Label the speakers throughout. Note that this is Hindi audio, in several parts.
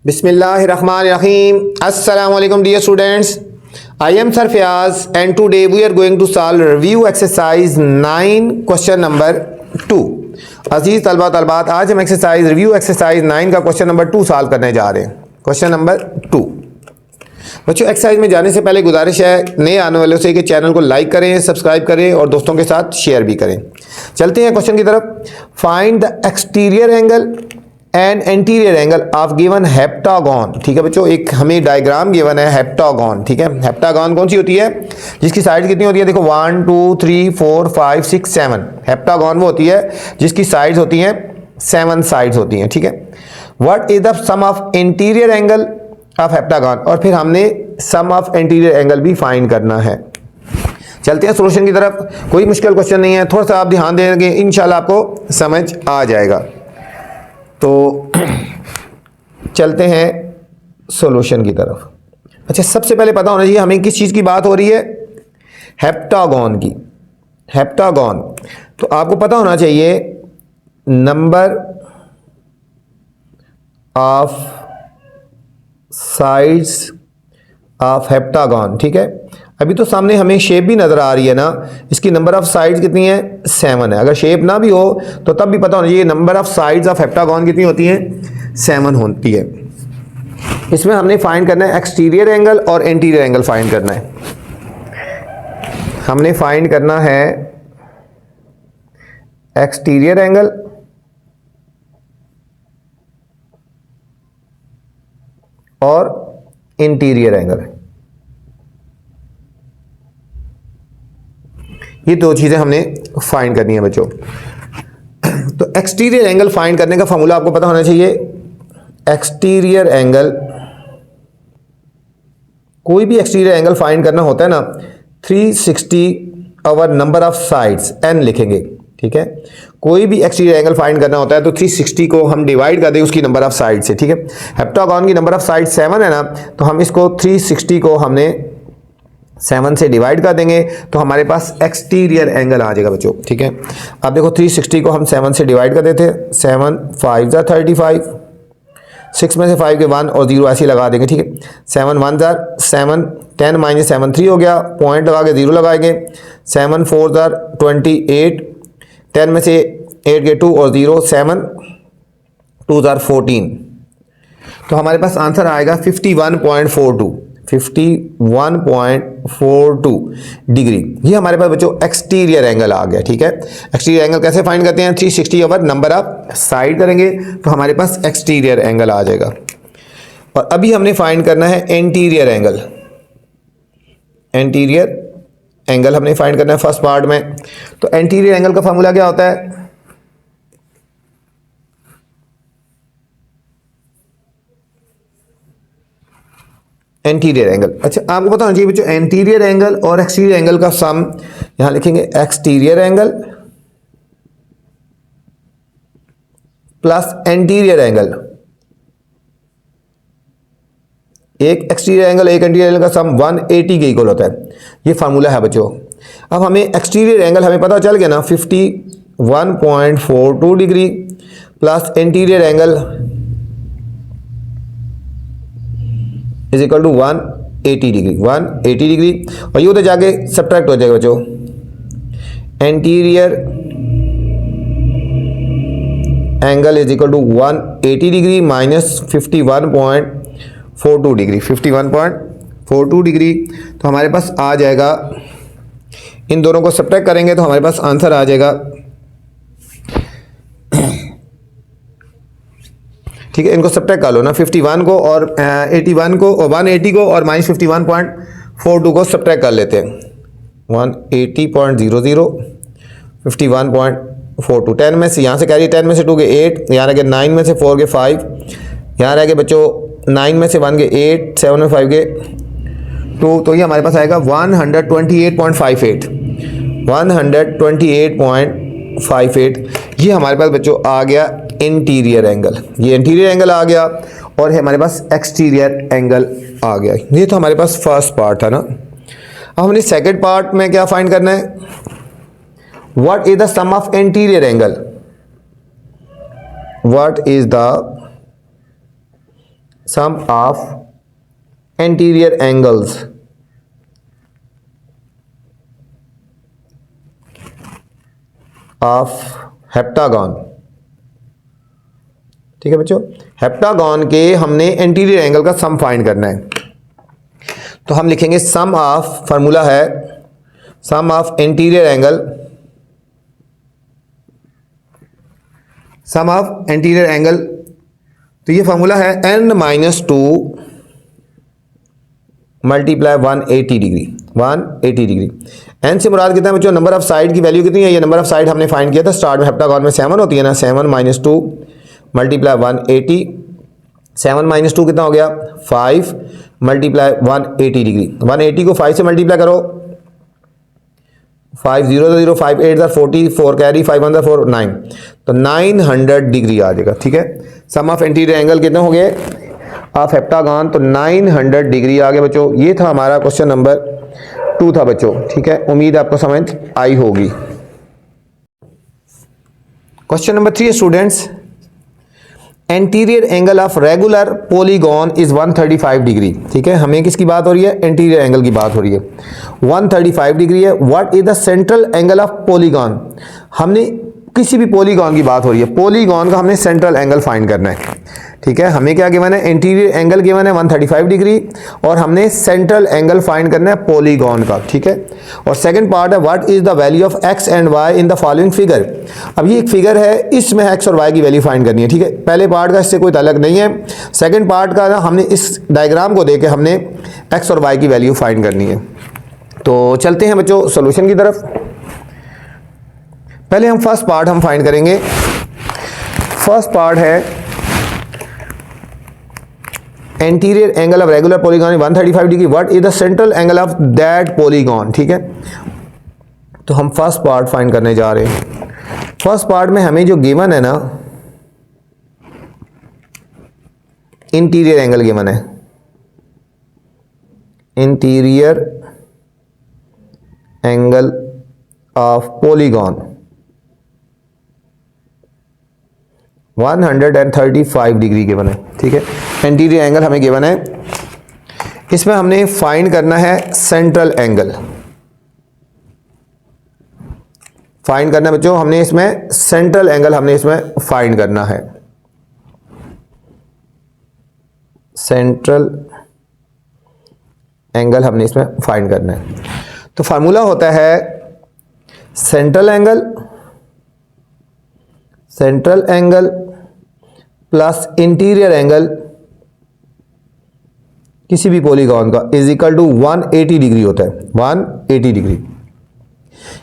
Speaker 1: Bismillahirrahmanirrahim. Assalamu alaikum dear students. I am Sir Fayaz and today we are going to solve review exercise 9 question number 2. अजीज तलबा तलबात, आज हम एक्सरसाइज रिव्यू एक्सरसाइज 9 का क्वेश्चन नंबर 2 सॉल्व करने जा रहे हैं। क्वेश्चन नंबर 2 बच्चों, एक्सरसाइज में जाने से पहले गुजारिश है नए आने वालों से कि चैनल को लाइक करें, सब्सक्राइब करें और दोस्तों के साथ शेयर भी करें। चलते हैं क्वेश्चन की तरफ। Find the exterior angle and anterior angle of given heptagon. ठीक है बच्चों, एक हमें डायग्राम गिवन है हेप्टागन। ठीक है, हेप्टागन कौन सी होती है जिसकी साइड कितनी होती है? देखो 1 2 3 4 5 6 7। हेप्टागन वो होती है जिसकी साइड्स होती हैं 7 साइड्स होती हैं। ठीक है, what is the sum of interior angle of heptagon, और फिर हमने सम ऑफ एंटीरियर एंगल भी फाइंड करना है। चलते हैं सॉल्यूशन की तरफ। कोई मुश्किल क्वेश्चन नहीं है, थोड़ा सा आप ध्यान देंगे इंशाल्लाह आपको समझ आ जाएगा। तो चलते हैं सॉल्यूशन की तरफ। अच्छा, सबसे पहले पता होना चाहिए हमें किस चीज़ की बात हो रही है? हेप्टागन की। हेप्टागन तो आपको पता होना चाहिए number of sides of heptagon. ठीक है, अभी तो सामने हमें शेप भी नज़र आ रही है ना, इसकी नंबर ऑफ साइड्स कितनी है? 7 है। अगर शेप ना भी हो तो तब भी पता होना चाहिए number of sides of heptagon कितनी होती हैं? 7 होती है। इसमें हमने फाइंड करना है एक्सटीरियर एंगल और एंटीरियर एंगल फाइंड करना है। हमने फाइंड करना है एक्सटीरियर एंगल और इंटीरियर एंगल। ये दो चीज़ें हमने फाइंड करनी है बच्चों। तो एक्सटीरियर एंगल फाइंड करने का फॉर्मूला आपको पता होना चाहिए। एक्सटीरियर एंगल, कोई भी एक्सटीरियर एंगल फाइंड करना होता है ना, 360 our number of sides n लिखेंगे। ठीक है, कोई भी एक्सटीरियर एंगल फाइंड करना होता है तो 360 को हम डिवाइड कर दें उसकी नंबर ऑफ साइड से। ठीक है, हेप्टागन की नंबर ऑफ साइड 7 है ना, तो हम इसको 360 को हमने 7 से डिवाइड कर देंगे तो हमारे पास एक्सटीरियर एंगल आ जाएगा बच्चों। ठीक है, अब देखो 360 को हम 7 से डिवाइड कर देते हैं। 7 5 ज़ा 35, 6 में से 5 के 1 और 0 ऐसे लगा देंगे। ठीक है, 7 1 ज़ा 7, 10 माइनस 7 3 हो गया, पॉइंट लगा के 0 लगाएंगे। 7 4 ज़ा 28, 10 में से 8 के 2 और 0, 7 2 ज़ा 14। तो हमारे पास आंसर आएगा 51.42 डिग्री। ये हमारे पास बच्चों एक्सटीरियर एंगल आ गया। ठीक है, एक्सटीरियर एंगल कैसे फाइंड करते हैं? 360 ओवर नंबर ऑफ साइड करेंगे तो हमारे पास एक्सटीरियर एंगल आ जाएगा। और अभी हमने फाइंड करना है एंटीरियर एंगल। एंटीरियर एंगल हमने फाइंड करना है फर्स्ट पार्ट में। तो एंटीरियर एंगल का फॉर्मूला क्या होता है? Anterior angle. अच्छा, आपको पता होना चाहिए बच्चों एंटीरियर एंगल और एक्सटीरियर एंगल का सम, यहां लिखेंगे exterior angle plus anterior angle. एक एक्सटीरियर एंगल एक एंटीरियर एंगल का सम 180 के इक्वल होता है। ये फार्मूला है बच्चों। अब हमें एक्सटीरियर एंगल हमें पता चल गया ना, 51.42 degree plus anterior angle is equal to 180 degree. 180 degree और ये उधर जाके सब्ट्रैक्ट हो जाएगा बच्चों। Anterior angle is equal to 180 degree minus 51.42 degree. 51.42 degree तो हमारे पास आ जाएगा, इन दोनों को सब्ट्रैक्ट करेंगे तो हमारे पास आंसर आ जाएगा। ठीक है, इनको सब्ट्रैक्ट कर लो ना, 51 को और 81 को और 180 को और माइनस 51.42 को सब्ट्रैक्ट कर लेते हैं। 180.00, 51.42। 10 में से यहाँ से कैरी 10 में से 2 के 8, यहाँ रह गए 9 में से 4 के 5, यहाँ रह गए बच्चों 9 में से 1 के 8, 7 में 5 के 2, तो ये हमारे पास आएगा 128.58। 128.58 ये हमारे पास बच्चों आ गया इंटीरियर एंगल। ये इंटीरियर एंगल आ गया और हमारे पास एक्सटीरियर एंगल आ गया। ये तो हमारे पास फर्स्ट पार्ट था ना। अब हमने सेकंड पार्ट में क्या फाइंड करना है? What is the sum of anterior angle? What is the sum of anterior angles of heptagon. ठीक है बच्चों, हेप्टागन के हमने एंटीरियर एंगल का सम फाइंड करना है। तो हम लिखेंगे सम ऑफ, फार्मूला है sum of anterior angle, sum of anterior angle. तो ये फार्मूला है n-2 multiply 180 degree, 180 degree. n से मुराद कितना है बच्चों, नंबर ऑफ साइड की वैल्यू कितनी है, ये नंबर ऑफ साइड हमने फाइंड किया था स्टार्ट में, हेप्टागन में 7 होती है ना, 7 - 2 मल्टीप्लाई 180, 7 - 2 कितना हो गया 5 मल्टीप्लाई 180 डिग्री, 180 को 5 से मल्टीप्लाई करो, 5 0 0 5 8 40 4 कैरी 5 1 4 9, तो 900 डिग्री आ जाएगा। ठीक है, सम ऑफ एंटीरियर एंगल कितने हो गए ऑफ हेप्टागन, तो 900 डिग्री आ गया बच्चों। ये था हमारा क्वेश्चन नंबर 2 था बच्चों। ठीक है, उम्मीद आपको समझ आई होगी। Question number 3 students, anterior angle of regular polygon is 135 degree. ठीक है, हमें किसकी बात हो रही है, एंटीरियर एंगल की बात हो रही है, 135 डिग्री है। What is the central angle of polygon, हमने किसी भी पॉलीगॉन की बात हो रही है, पॉलीगॉन का हमने सेंट्रल एंगल फाइंड करना है। ठीक है, हमें क्या गिवन है, एंटीरियर एंगल गिवन है 135 डिग्री और हमने सेंट्रल एंगल फाइंड करना है पॉलीगॉन का। ठीक है, और सेकंड पार्ट है what is the value of X and Y in the following figure. अब ये एक फिगर है, इसमें एक्स और वाई की वैल्यू फाइंड करनी है। ठीक है, पहले पार्ट का इससे कोई ताल्लुक नहीं है, सेकंड पार्ट का ना हमने इस डायग्राम को देके हमने एक्स और वाई की वैल्यू फाइंड करनी है। तो चलते हैं बच्चों सोल्यूशन की तरफ। पहले हम फर्स्ट पार्ट हम फाइंड करेंगे। फर्स्ट पार्ट है anterior angle of regular polygon 135 degree, what is the central angle of that polygon. ठीक है, तो हम फर्स्ट पार्ट फाइंड करने जा रहे हैं। फर्स्ट पार्ट में हमें जो गिवन है ना, इंटीरियर एंगल गिवन है, interior angle of polygon 135 degree given है। ठीक है, एंटीरियर एंगल हमें गिवन है, इसमें हमने फाइंड करना है सेंट्रल एंगल, फाइंड करना है बच्चों, हमने इसमें सेंट्रल एंगल हमने इसमें फाइंड करना है, सेंट्रल एंगल हमने इसमें फाइंड करना है। तो फार्मूला होता है central angle, central angle plus interior angle किसी भी पॉलीगॉन का इज इक्वल टू 180 डिग्री होता है, 180 डिग्री।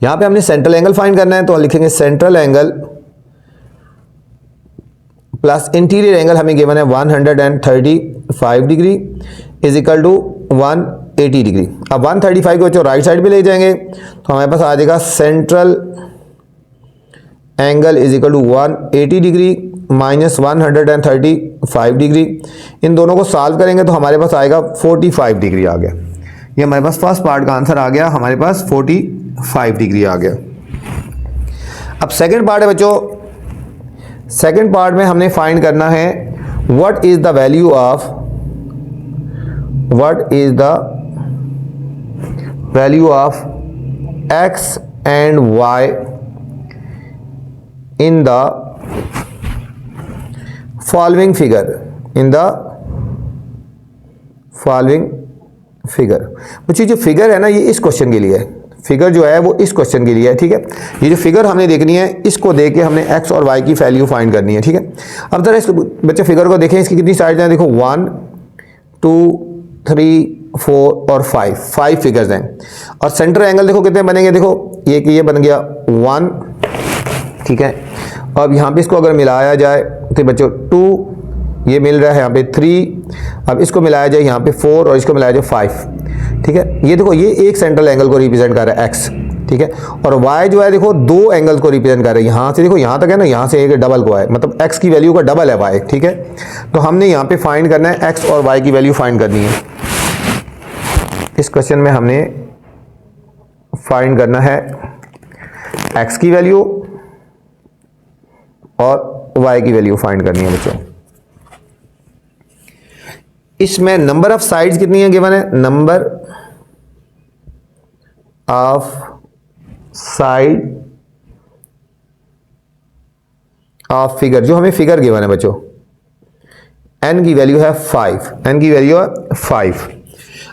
Speaker 1: यहां पे हमने सेंट्रल एंगल फाइंड करना है, तो लिखेंगे central angle plus interior angle हमें गिवन है 135 degree is equal to 180 degree. अब 135 को राइट साइड पे ले जाएंगे तो हमारे पास आ जाएगा central angle is equal to 180 degree minus 135 degree. इन दोनों को सॉल्व करेंगे तो हमारे पास आएगा 45 डिग्री आ गया। ये हमारे पास फर्स्ट पार्ट का आंसर आ गया, हमारे पास 45 डिग्री आ गया। अब सेकंड पार्ट है बच्चों, सेकंड पार्ट में हमने फाइंड करना है what is the value of, what is the value of X and Y in the following figure, in the following figure। बच्चों जो फिगर है ना ये इस क्वेश्चन के लिए है, फिगर जो है वो इस क्वेश्चन के लिए है। ठीक है, ये जो फिगर हमने देखनी है इसको देख के हमने एक्स और वाई की वैल्यू फाइंड करनी है। ठीक है, अब जरा इस बच्चे फिगर को देखें, इसकी कितनी साइड है, देखो 1 2 3 4 और 5 फिगर्स हैं और सेंटर एंगल देखो कितने बनेंगे, देखो ये बन गया 1। ठीक है, अब यहाँ पे इसको अगर मिलाया जाए तो बच्चों 2 ये मिल रहा है यहाँ पे 3, अब इसको मिलाया जाए यहाँ पे 4 और इसको मिलाया जाए 5। ठीक है, ये देखो ये एक सेंट्रल एंगल को रिप्रेजेंट कर रहा है एक्स। ठीक है, और वाई जो है देखो 2 एंगल को रिप्रेजेंट कर रहा है, यहाँ से देखो यहाँ तक है ना, यहाँ से एक डबल को है, मतलब एक्स की वैल्यू का डबल है वाई। ठीक है, तो हमने यहाँ पे फाइंड करना है एक्स और वाई की वैल्यू फाइंड करनी है। इस क्वेश्चन में हमने फाइंड करना है एक्स की वैल्यू और y की वैल्यू फाइंड करनी है बच्चों। इसमें नंबर ऑफ साइड्स कितनी है गिवन है, number of side of figure, जो हमें फिगर गिवन है बच्चों, n की वैल्यू है 5, n की वैल्यू है 5।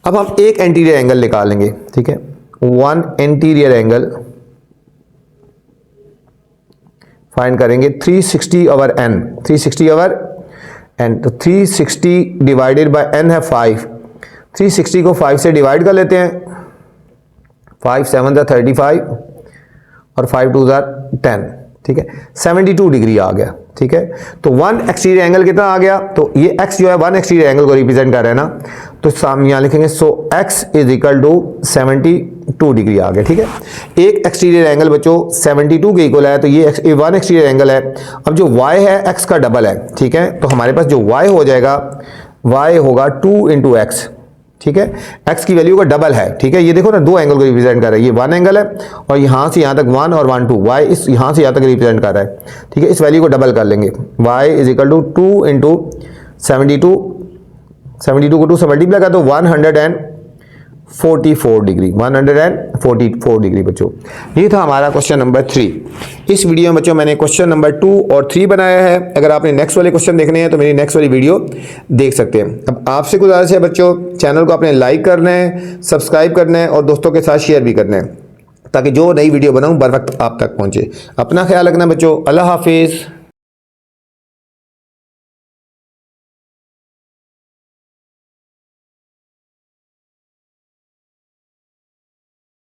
Speaker 1: अब हम एक एंटीरियर एंगल निकालेंगे, ठीक है, वन एंटीरियर एंगल फाइंड करेंगे 360 ओवर n, 360 ओवर n, तो 360 डिवाइडेड बाय n है 5, 360 को 5 से डिवाइड कर लेते हैं, 5 7 ज़ा 35 और 5 2 ज़ा 10, ठीक है, 72 डिग्री आ गया, ठीक है। तो वन एक्सटीरियर एंगल कितना आ गया, तो ये x जो है वन एक्सटीरियर एंगल को रिप्रेजेंट कर रहा है ना, तो सामने यहाँ लिखेंगे so x is equal to 72 degree आ गया, ठीक है। एक एक्सटीरियर एंगल बच्चों 72 के इक्वल है, तो ये वन एक्सटीरियर एंगल है। अब जो y है x का डबल है, ठीक है, तो हमारे पास जो y हो जाएगा, y होगा 2 इंटू एक्स, ठीक है, x की वैल्यू का डबल है, ठीक है। ये देखो ना, दो एंगल को रिप्रेजेंट कर रहा है, ये वन एंगल है और यहाँ से यहाँ तक 1 और 1 2, y इस यहाँ से यहाँ तक रिप्रेजेंट कर रहा है, ठीक है। इस वैल्यू को डबल कर लेंगे, y is equal to 2 into 72, 72 को 2 से मल्टीप्लाई कर, तो 144 डिग्री, 144 डिग्री बच्चों। ये था हमारा क्वेश्चन नंबर 3। इस वीडियो में बच्चों मैंने क्वेश्चन नंबर 2 और 3 बनाया है। अगर आपने नेक्स्ट वाले क्वेश्चन देखने हैं तो मेरी नेक्स्ट वाली वीडियो देख सकते हैं। अब आपसे गुजारिश है बच्चों, चैनल को आपने लाइक करना है, सब्सक्राइब करना है और दोस्तों के साथ शेयर भी करना है, ताकि जो नई वीडियो बनाऊँ बर वक्त आप तक पहुँचे। अपना ख्याल रखना बच्चों, अल्लाह हाफिज़।